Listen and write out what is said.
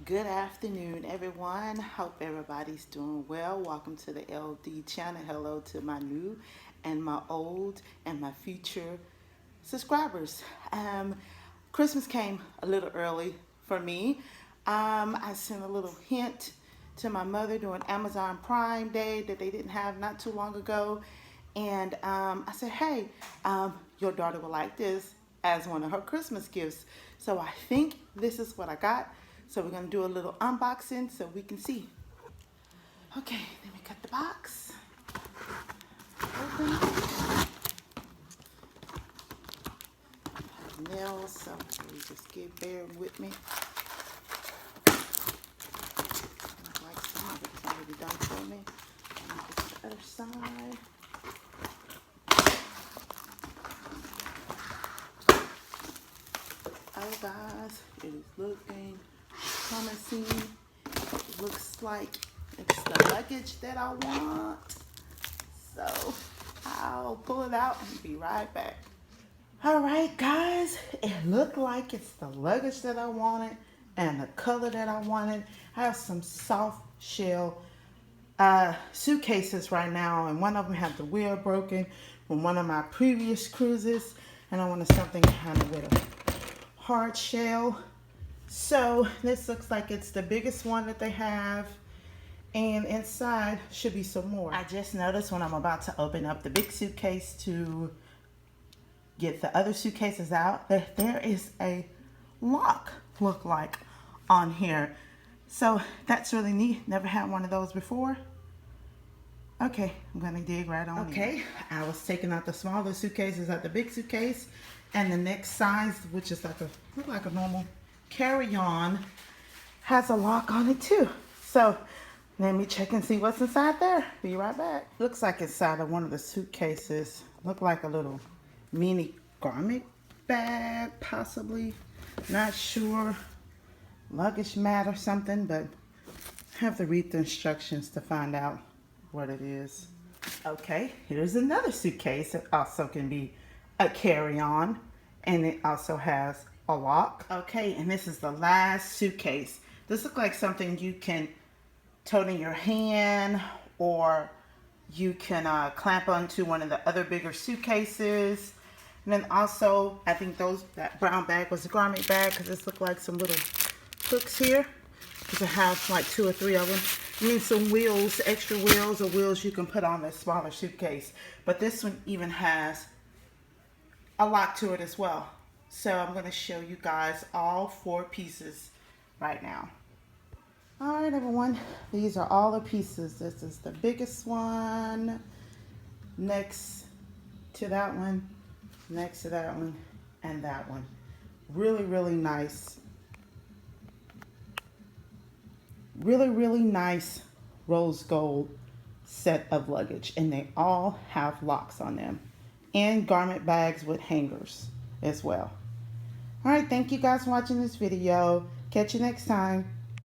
Good afternoon, everyone. Hope everybody's doing well. Welcome to the LD channel. Hello to my new and my old and my future subscribers. Christmas came a little early for me. I sent a little hint to my mother during Amazon Prime Day that they didn't have not too long ago. And I said, hey, your daughter will like this as one of her Christmas gifts. So I think this is what I got. So we're gonna do a little unboxing so we can see. Okay, let me cut the box. Open. Nails, so you just bear with me. Like some of it's already done for me. Let me get to the other side. Oh guys, it is looking promising. It looks like it's the luggage that I want. So I'll pull it out and be right back. All right, guys, it looked like it's the luggage that I wanted and the color that I wanted. I have some soft shell suitcases right now, and one of them had the wheel broken from one of my previous cruises, and I wanted something kind of with a hard shell. So this looks like it's the biggest one that they have, and inside should be some more. I just noticed when I'm about to open up the big suitcase to get the other suitcases out that there is a lock look like on here. So that's really neat. Never had one of those before. Okay, I'm gonna dig right on. Okay, I was taking out the smaller suitcases out the big suitcase, and the next size, which is look like a normal carry-on, has a lock on it too. So let me check and see what's inside there. Be right back. Looks like inside of one of the suitcases, look like a little mini garment bag, possibly. Not sure. Luggage mat or something, but I have to read the instructions to find out what it is. Okay, here's another suitcase. It also can be a carry-on, and it also has a lock. Okay, and this is the last suitcase. This looks like something you can tote in your hand, or you can clamp onto one of the other bigger suitcases. And then also, I think that brown bag was a garment bag, because this looked like some little hooks here, because I have like 2 or 3 of them. And then some wheels, extra wheels, or wheels you can put on the smaller suitcase. But this one even has a lock to it as well. So I'm going to show you guys all 4 pieces right now. All right, everyone, these are all the pieces. This is the biggest one, next to that one, next to that one, and that one. Really, really nice. Really, really nice rose gold set of luggage, and they all have locks on them, and garment bags with hangers as well. All right, thank you guys for watching this video. Catch you next time.